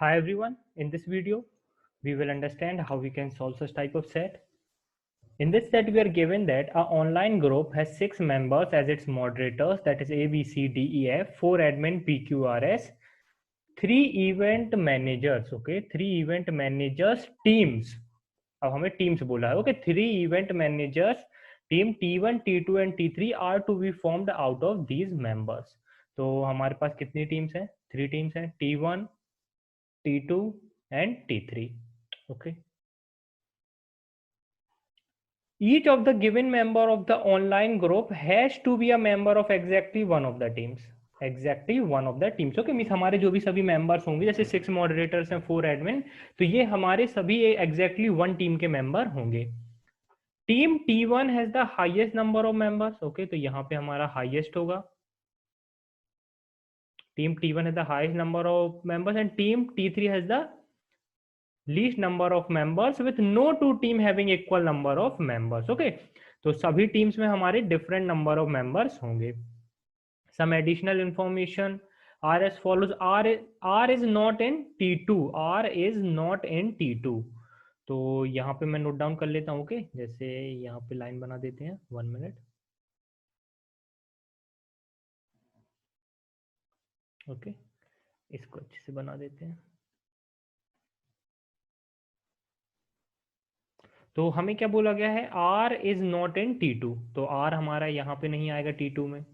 Hi everyone, in this video we will understand how we can solve such type of set. In this set we are given that our online group has 6 members as its moderators, that is A, B, C, D, E, F, 4 admin P, Q, R, S, 3 event managers, okay, 3 event managers teams. अब हमें teams बोला है, okay, 3 event managers team T1, T2 and T3 are to be formed out of these members. तो हमारे पास कितनी teams हैं? 3 teams हैं, T1, T2 and T3. Okay. Each of the given member of the online group has to be a member of exactly one of the teams. Exactly one of the teams. Okay, means हमारे जो भी सभी members होंगे, जैसे 6 moderators हैं, 4 admin, तो ये हमारे सभी exactly one टीम के मेंबर होंगे. Team T1 has the highest number of members. Okay, तो यहाँ पे हमारा highest होगा. Team T1 has the highest number of members and team T3 has the least number of members with no two team having equal number of members. Okay, तो सभी teams में हमारे different number of members होंगे. Some additional information are as follows. R is not in T2. R is not in T2. तो यहाँ पे मैं note down कर लेता हूँ. ओके, जैसे यहाँ पे लाइन बना देते हैं. 1 मिनट. ओके, इसको अच्छे से बना देते हैं. तो हमें क्या बोला गया है? R is not in T2. तो R हमारा यहाँ पे नहीं आएगा T2 में.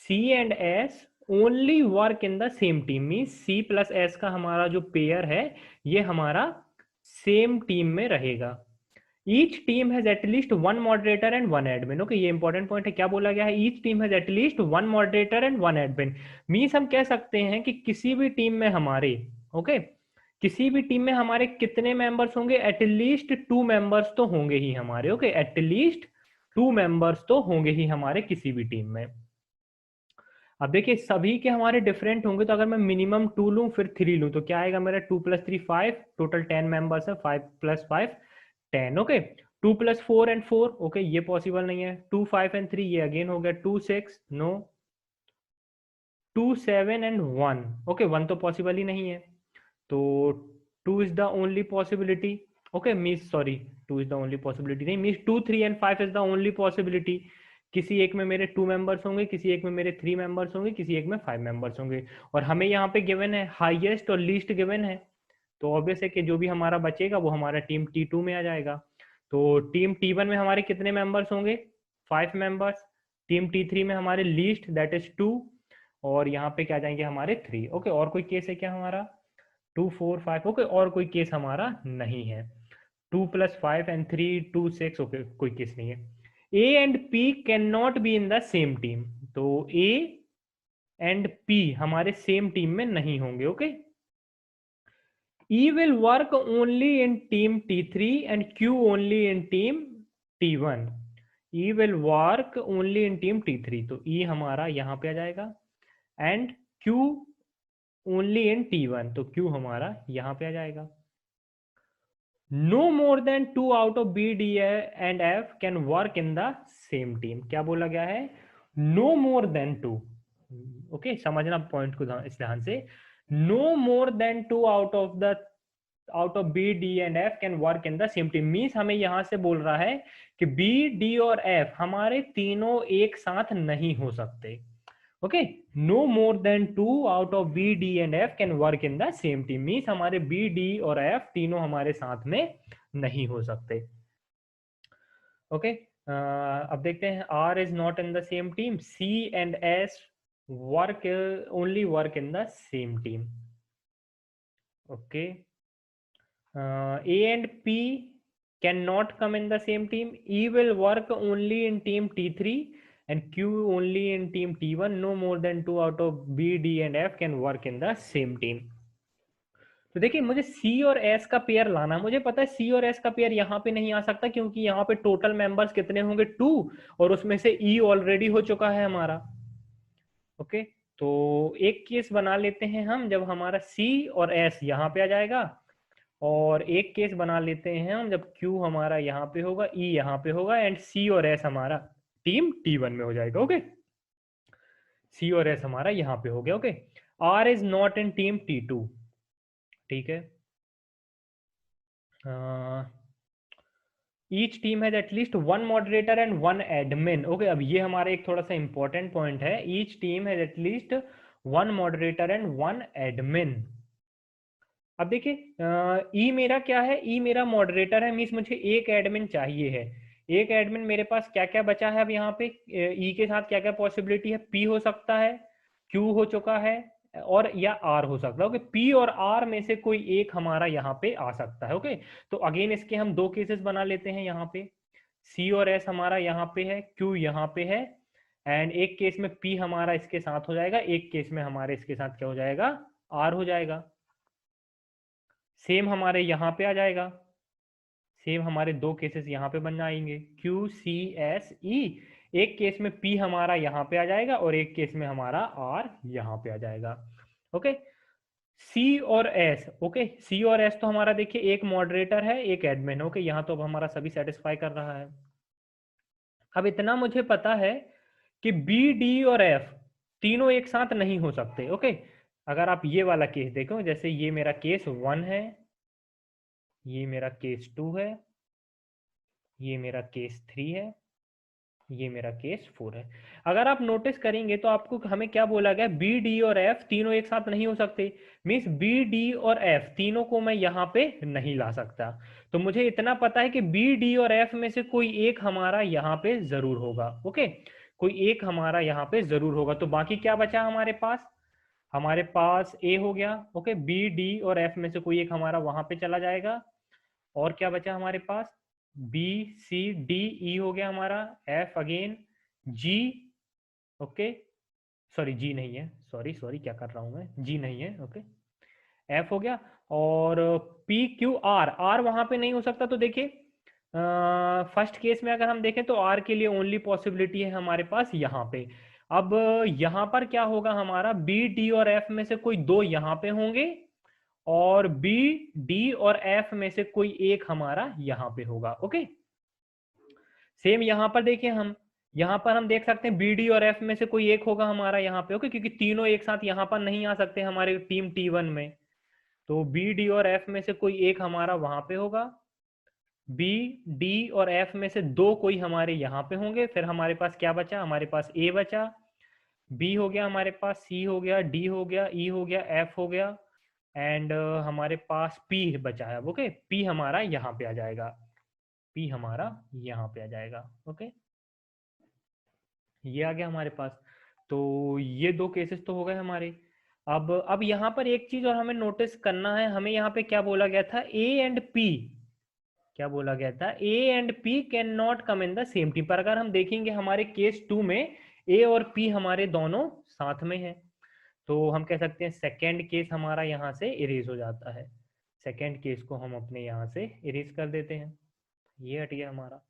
C and S only work in the same team. Means C plus S का हमारा जो पेयर है ये हमारा सेम टीम में रहेगा. Each team has at least one moderator and one admin. Okay, ये इंपॉर्टेंट पॉइंट है. क्या बोला गया है? Each team has at least one moderator and one admin. Means हम कह सकते हैं कि किसी भी टीम में हमारे, ओके, किसी भी टीम में हमारे कितने मेंबर्स होंगे? एटलीस्ट 2 मेंबर्स तो होंगे ही हमारे. ओके, एटलीस्ट 2 मेंबर्स तो होंगे ही हमारे किसी भी टीम में. अब देखिए सभी के हमारे डिफरेंट होंगे, तो अगर मैं मिनिमम 2 लूं फिर 3 लूं तो क्या आएगा मेरा? 2 + 3 5, टोटल 10 मेंबर्स है. 5 + 5 10. ओके, 2 + 4 and 4, ओके, ये पॉसिबल नहीं है. 2 5 and 3 ये अगेन हो गया. 2 6 नो. 2 7 and 1, ओके, 1 तो पॉसिबल ही नहीं है. तो 2 is the only possibility. Okay, means sorry, 2 is the only possibility नहीं, means 2 3 and 5 is the only possibility. किसी एक में मेरे 2 मेंबर्स होंगे, किसी एक में मेरे 3 मेंबर्स होंगे, किसी एक में 5 मेंबर्स होंगे. और हमें यहाँ पे गिवन है हाईएस्ट और लीस्ट गिवन है, तो ऑब्वियस है कि जो भी हमारा बचेगा वो हमारा टीम T2 में आ जाएगा. तो टीम T1 में हमारे कितने मेंबर्स होंगे? 5 मेंबर्स. टीम T3 में हमारे लीस्ट दैट इज 2, और यहाँ पे क्या जाएंगे हमारे 3. ओके, और कोई केस है क्या हमारा? 2 4 5, ओके, और कोई केस हमारा नहीं है. 2 + 5 and 3 2 6, ओके, कोई केस नहीं है. A and P can not be in the same team. तो A एंड P हमारे सेम टीम में नहीं होंगे. Okay, E will work only in team T3 and Q only in team T1. E will work only in team T3. तो E हमारा यहाँ पे आ जाएगा. And Q only in T1. तो Q हमारा यहाँ पे आ जाएगा. No more than 2 out of B, D and F can work in the same team. क्या बोला गया है? No more than 2. ओके, समझना पॉइंट को इस ध्यान से. No more than 2 out of B, D and F can work in the same team. Means हमें यहां से बोल रहा है कि B, D और F हमारे तीनों एक साथ नहीं हो सकते. Okay, no more than 2 out of B, D and F can work in the same team. Means हमारे B, D और F तीनों हमारे साथ में नहीं हो सकते. ओके, अब देखते हैं. R is not in the same team. C and S only work in the same team. Okay. A and P cannot come in the same team. E will work only in team T3 and Q only in team T1. No more than 2 out of B, D and F can work in the same team. तो देखिए मुझे C और S का pair लाना. मुझे पता है C और S का पेयर यहाँ पे नहीं आ सकता, क्योंकि यहाँ पे टोटल मेंबर्स कितने होंगे? 2, और उसमें से E ऑलरेडी हो चुका है हमारा. ओके, तो एक केस बना लेते हैं हम जब हमारा C और S यहाँ पे आ जाएगा, और एक केस बना लेते हैं हम जब Q हमारा यहाँ पे होगा, E यहाँ पे होगा, एंड C और S हमारा टीम T1 में हो जाएगा. ओके, C और S हमारा यहाँ पे हो गया. Okay, R is not in team T2. ठीक है। Each team has at least one moderator and one admin. Okay, अब ये हमारा एक थोड़ा सा इंपॉर्टेंट पॉइंट है। Each team has at least one moderator and one admin. अब देखिए, ई मेरा क्या है, ई मेरा मॉडरेटर है, मीन्स मुझे एक एडमिन चाहिए है। एक एडमिन मेरे पास क्या क्या बचा है अब यहाँ पे, ई के साथ क्या क्या पॉसिबिलिटी है, पी हो सकता है, क्यू हो चुका है, और या आर हो सकता है। ओके, पी और आर में से कोई एक हमारा यहाँ पे आ सकता है। ओके, तो अगेन इसके हम दो केसेस बना लेते हैं यहाँ पे। सी और एस हमारा यहाँ पे है, क्यू यहाँ पे है, एंड एक केस में पी हमारा इसके साथ हो जाएगा, एक केस में हमारे इसके साथ क्या हो जाएगा, आर हो जाएगा। सेम हमारे यहाँ पे आ जाएगा, सेम हमारे दो केसेस यहाँ पे बन जाएंगे, क्यू सी एस ई। एक केस में पी हमारा यहाँ पे आ जाएगा और एक केस में हमारा आर यहाँ पे आ जाएगा। ओके, सी और एस। ओके, सी और एस तो हमारा देखिए एक मॉडरेटर है, एक एडमिन। ओके, यहाँ तो अब हमारा सभी सेटिस्फाई कर रहा है। अब इतना मुझे पता है कि बी डी और एफ तीनों एक साथ नहीं हो सकते। ओके, अगर आप ये वाला केस देखो, जैसे ये मेरा केस 1 है, ये मेरा केस 2 है, ये मेरा केस 3 है, ये मेरा केस 4 है। अगर आप नोटिस करेंगे तो आपको हमें क्या बोला गया, बी डी और एफ तीनों एक साथ नहीं हो सकते। मीन्स बी डी और एफ तीनों को मैं यहाँ पे नहीं ला सकता। तो मुझे इतना पता है कि बी डी और एफ में से कोई एक हमारा यहाँ पे जरूर होगा। ओके, कोई एक हमारा यहाँ पे जरूर होगा। तो बाकी क्या बचा हमारे पास, हमारे पास ए हो गया। ओके, बी डी और एफ में से कोई एक हमारा वहां पे चला जाएगा। और क्या बचा हमारे पास, बी सी डी ई हो गया हमारा, एफ अगेन, जी। ओके, सॉरी जी नहीं है, सॉरी सॉरी क्या कर रहा हूं मैं, जी नहीं है। ओके, एफ हो गया, और पी क्यू आर, आर वहां पे नहीं हो सकता। तो देखिए फर्स्ट केस में अगर हम देखें तो आर के लिए ओनली पॉसिबिलिटी है हमारे पास यहाँ पे। अब यहाँ पर क्या होगा, हमारा बी डी और एफ में से कोई दो यहाँ पे होंगे, और बी डी और एफ में से कोई एक हमारा यहां पे होगा। ओके, सेम यहां पर देखिए, हम यहां पर हम देख सकते हैं बी डी और एफ में से कोई एक होगा हमारा यहाँ पे। ओके, क्योंकि तीनों एक साथ यहां पर नहीं आ सकते हमारे टीम T1 में। तो बी डी और एफ में से कोई एक हमारा वहां पे होगा, बी डी और एफ में से दो कोई हमारे यहाँ पे होंगे। फिर हमारे पास क्या बचा, हमारे पास ए बचा, बी हो गया हमारे पास, सी हो गया, डी हो गया, ई हो गया, एफ हो गया, एंड हमारे पास पी बचा है। ओके, पी हमारा यहाँ पे आ जाएगा, पी हमारा यहाँ पे आ जाएगा। ओके, ये आ गया हमारे पास। तो ये दो केसेस तो हो गए हमारे। अब यहाँ पर एक चीज और हमें नोटिस करना है, हमें यहाँ पे क्या बोला गया था, ए एंड पी, क्या बोला गया था, A and P can not come in the same team. पर अगर हम देखेंगे हमारे केस 2 में ए और पी हमारे दोनों साथ में है, तो हम कह सकते हैं सेकेंड केस हमारा यहाँ से इरेज हो जाता है। सेकेंड केस को हम अपने यहाँ से इरेज कर देते हैं, ये हट गया हमारा।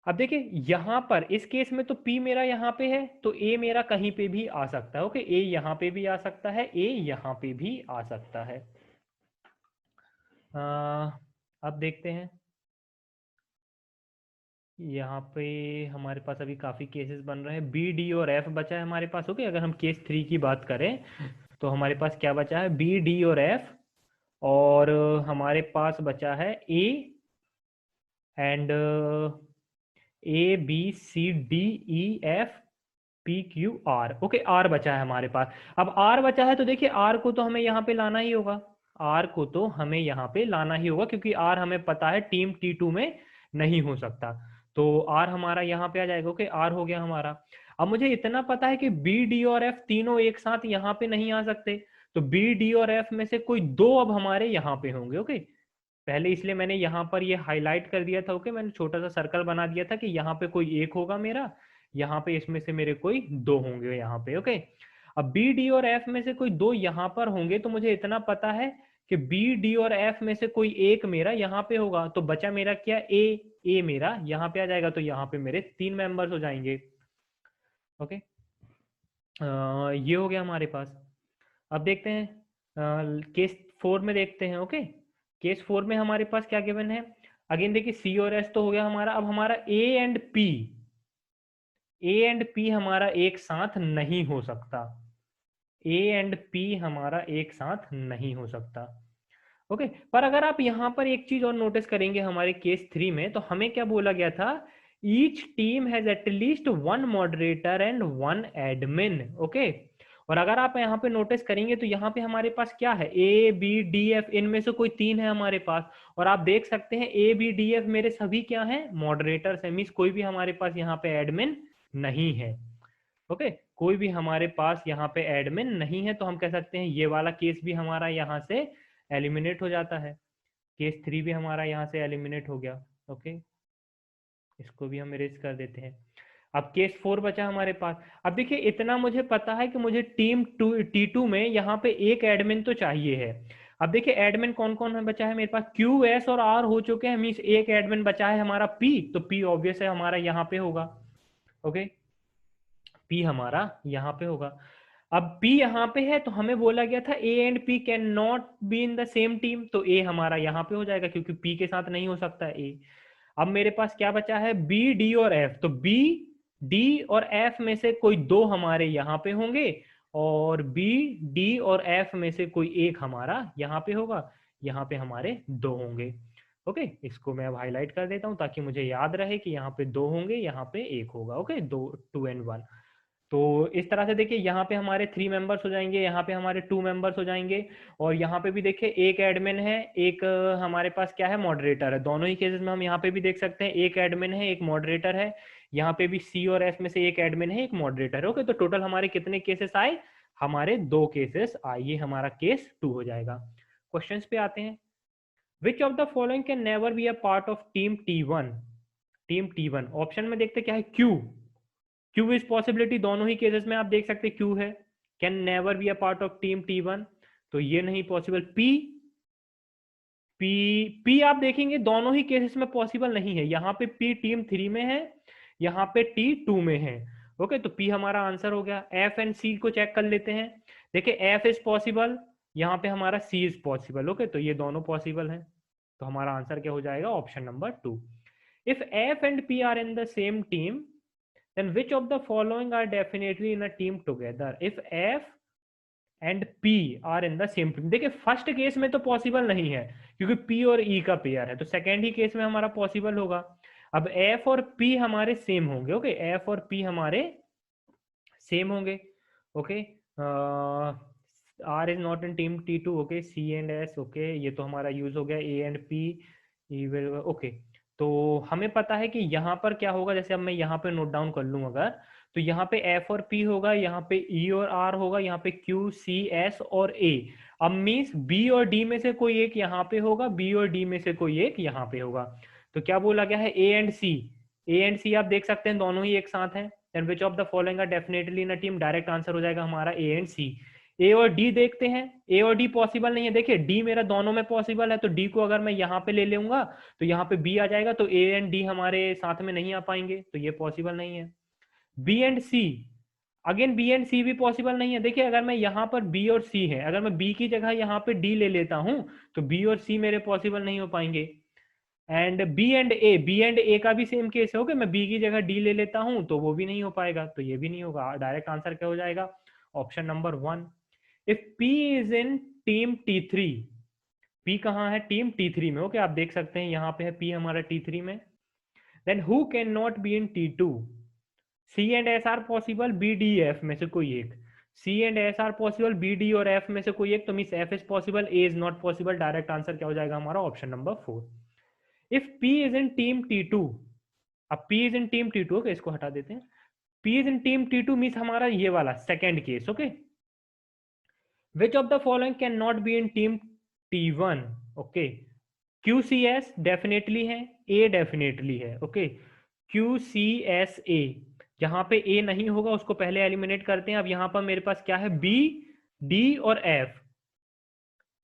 अब देखिए यहाँ पर इस केस में तो P मेरा यहाँ पे है, तो A मेरा कहीं पे भी आ सकता है। ओके, A यहाँ पे भी आ सकता है, A यहाँ पे भी आ सकता है। अब देखते हैं, यहाँ पे हमारे पास अभी काफी केसेस बन रहे हैं। बी डी और एफ बचा है हमारे पास। ओके, अगर हम केस 3 की बात करें तो हमारे पास क्या बचा है, बी डी और एफ, और हमारे पास बचा है A and A B C D E F P Q R. Okay, R बचा है हमारे पास। अब आर बचा है तो देखिए आर को तो हमें यहाँ पे लाना ही होगा, आर को तो हमें यहाँ पे लाना ही होगा, क्योंकि आर हमें पता है टीम T2 में नहीं हो सकता। तो आर हमारा यहाँ पे आ जाएगा। ओके, आर हो गया हमारा। अब मुझे इतना पता है कि बी डी और एफ तीनों एक साथ यहाँ पे नहीं आ सकते, तो बी डी और एफ में से कोई दो अब हमारे यहाँ पे होंगे। ओके, पहले इसलिए मैंने यहाँ पर ये हाईलाइट कर दिया था। ओके, मैंने छोटा सा सर्कल बना दिया था कि यहाँ पे कोई एक होगा मेरा, यहाँ पे इसमें से मेरे कोई दो होंगे यहाँ पे। ओके, अब बी डी और एफ में से कोई दो यहाँ पर होंगे, तो मुझे इतना पता है कि बी डी और एफ में से कोई एक मेरा यहाँ पे होगा। तो बचा मेरा क्या, ए मेरा यहाँ पे आ जाएगा, तो यहाँ पे मेरे 3 मेंबर्स हो जाएंगे। ओके, ये हो गया हमारे पास। अब देखते हैं केस 4 में देखते हैं। ओके, केस 4 में हमारे पास क्या गिवन है, अगेन देखिए सी और एस तो हो गया हमारा। अब हमारा ए एंड पी हमारा एक साथ नहीं हो सकता। ए एंड पी हमारा एक साथ नहीं हो सकता। ओके पर अगर आप यहां पर एक चीज और नोटिस करेंगे हमारे केस 3 में, तो हमें क्या बोला गया था, each team has at least one moderator and one admin. Okay और अगर आप यहाँ पे नोटिस करेंगे तो यहाँ पे हमारे पास क्या है, ए बी डी एफ, इनमें से कोई 3 है हमारे पास। और आप देख सकते हैं ए बी डी एफ मेरे सभी क्या है, मॉडरेटर्स है, मीन्स कोई भी हमारे पास यहाँ पे एडमिन नहीं है। ओके कोई भी हमारे पास यहाँ पे एडमिन नहीं है, तो हम कह सकते हैं ये वाला केस भी हमारा यहाँ से एलिमिनेट हो जाता है। केस 3 भी हमारा यहाँ से एलिमिनेट हो गया। ओके इसको भी हम इरेज कर देते हैं। अब केस 4 बचा हमारे पास। अब देखिए इतना मुझे पता है कि मुझे टीम T2 में यहाँ पे एक एडमिन तो चाहिए है। अब देखिए एडमिन कौन कौन है बचा है मेरे पास, क्यू एस और आर हो चुके हैं, मीन्स एक एडमिन बचा है हमारा पी, तो पी ऑब्वियस है हमारा यहाँ पे होगा। ओके पी हमारा यहाँ पे होगा। अब P यहाँ पे है तो हमें बोला गया था A and P can not be in the same team, तो A हमारा यहाँ पे हो जाएगा क्योंकि P के साथ नहीं हो सकता है A। अब मेरे पास क्या बचा है, B D और F, तो B D और F में से कोई 2 हमारे यहाँ पे होंगे और B D और F में से कोई एक हमारा यहाँ पे होगा, यहाँ पे हमारे 2 होंगे। ओके इसको मैं अब हाईलाइट कर देता हूँ ताकि मुझे याद रहे कि यहाँ पे 2 होंगे, यहाँ पे 1 होगा। Okay 2 and 1। तो इस तरह से देखिए यहाँ पे हमारे 3 मेंबर्स हो जाएंगे, यहाँ पे हमारे 2 मेंबर्स हो जाएंगे, और यहाँ पे भी देखिए एक एडमिन है, एक हमारे पास क्या है, मॉडरेटर है। दोनों ही केसेस में हम यहाँ पे भी देख सकते हैं एक एडमिन है एक मॉडरेटर है, यहाँ पे भी सी और एस में से एक एडमिन है एक मॉडरेटर है। ओके तो टोटल हमारे कितने केसेस आए, हमारे 2 केसेस आए, ये हमारा केस 2 हो जाएगा। क्वेश्चंस पे आते हैं। विच of the following can never be a part of team T1? Team T1 option में देखते क्या है, क्यू इज पॉसिबिलिटी, दोनों ही केसेस में आप देख सकते क्यू है, can never be a part of team T1, तो ये नहीं पॉसिबल। पी पी पी आप देखेंगे दोनों ही केसेस में पॉसिबल नहीं है, यहाँ पे पी टीम 3 में है, यहाँ पे T2 में है। ओके तो पी हमारा आंसर हो गया। एफ एंड सी को चेक कर लेते हैं। देखिए एफ इज पॉसिबल, यहाँ पे हमारा सी इज पॉसिबल। ओके तो ये दोनों पॉसिबल है, तो हमारा आंसर क्या हो जाएगा, option number 2। If F and P are in the same team, then which of the following are definitely in a team together? If F and P are in the same team, देखिए first case में तो possible नहीं है क्योंकि P और E का pair है, तो सेकेंड ही केस में हमारा पॉसिबल होगा। अब F और P हमारे सेम होंगे। ओके F और P हमारे सेम होंगे। Okay R is not in team T2। Okay C and S, okay ये तो हमारा यूज हो गया। A and P ओके तो हमें पता है कि यहाँ पर क्या होगा, जैसे अब मैं यहाँ पे नोट डाउन कर लूँ अगर, तो यहाँ पे F और P होगा, यहाँ पे E और R होगा, यहाँ पे Q C S और A। अब मीन्स B और D में से कोई एक यहाँ पे होगा, B और D में से कोई एक यहाँ पे होगा। तो क्या बोला गया है, A and C। A and C आप देख सकते हैं दोनों ही एक साथ हैं। Then which of the following are definitely in a team, direct answer हो जाएगा हमारा A एंड C। ए और डी देखते हैं, ए और डी पॉसिबल नहीं है। देखिए डी मेरा दोनों में पॉसिबल है, तो डी को अगर मैं यहाँ पे ले लूंगा तो यहाँ पे बी आ जाएगा, तो ए एंड डी हमारे साथ में नहीं आ पाएंगे, तो ये पॉसिबल नहीं है। B and C, again B and C भी पॉसिबल नहीं है। देखिए अगर मैं यहाँ पर बी और सी है, अगर मैं बी की जगह यहाँ पे डी ले लेता हूँ तो बी और सी मेरे पॉसिबल नहीं हो पाएंगे। एंड बी एंड ए का भी सेम केस है। ओके मैं बी की जगह डी ले लेता हूँ तो वो भी नहीं हो पाएगा, तो ये भी नहीं होगा। डायरेक्ट आंसर क्या हो जाएगा, option number 1। If P is in team T3, P कहाँ है, टीम T3 में। ओके आप देख सकते हैं यहाँ पे है P हमारा T3 में। Then who can not be in T2? C and S are possible, B D F में से कोई एक। C and S are possible, B D और F में से कोई एक, तो means F is possible, A is not possible. Direct answer क्या हो जाएगा हमारा, option number 4। If P is in team T2, अब P is in team T2, okay इसको हटा देते हैं। P is in team T2 means हमारा ये वाला second case. Okay Which of the following cannot be in team T1? Okay, QCS definitely है, A definitely है। ओके QCSA, जहां पे A नहीं होगा उसको पहले एलिमिनेट करते हैं। अब यहाँ पर मेरे पास क्या है, B D और F।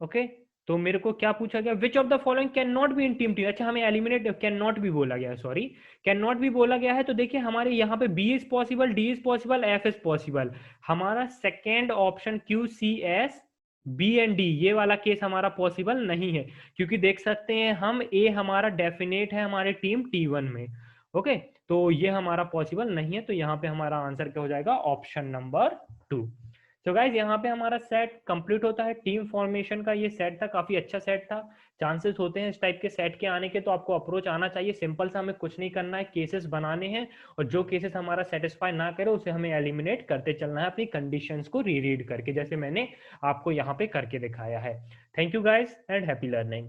ओके तो मेरे को क्या पूछा गया, विच of the following can not be in team T. अच्छा हमें एलिमिनेट कैन नॉट भी बोला गया है, सॉरी कैन नॉट भी बोला गया है। तो देखिए हमारे यहाँ पे B is possible, D is possible, F is possible. हमारा second option Q C S B and D ये वाला केस हमारा पॉसिबल नहीं है, क्योंकि देख सकते हैं हम ए हमारा डेफिनेट है हमारे टीम T1 में। ओके तो ये हमारा पॉसिबल नहीं है, तो यहाँ पे हमारा आंसर क्या हो जाएगा, ऑप्शन नंबर 2। तो गाइज यहाँ पे हमारा सेट कंप्लीट होता है। टीम फॉर्मेशन का ये सेट था, काफी अच्छा सेट था। चांसेस होते हैं इस टाइप के सेट के आने के, तो आपको अप्रोच आना चाहिए। सिंपल सा हमें कुछ नहीं करना है, केसेस बनाने हैं और जो केसेस हमारा सेटिस्फाई ना करे उसे हमें एलिमिनेट करते चलना है अपनी कंडीशंस को रीरीड करके, जैसे मैंने आपको यहाँ पे करके दिखाया है। Thank you guys and happy learning.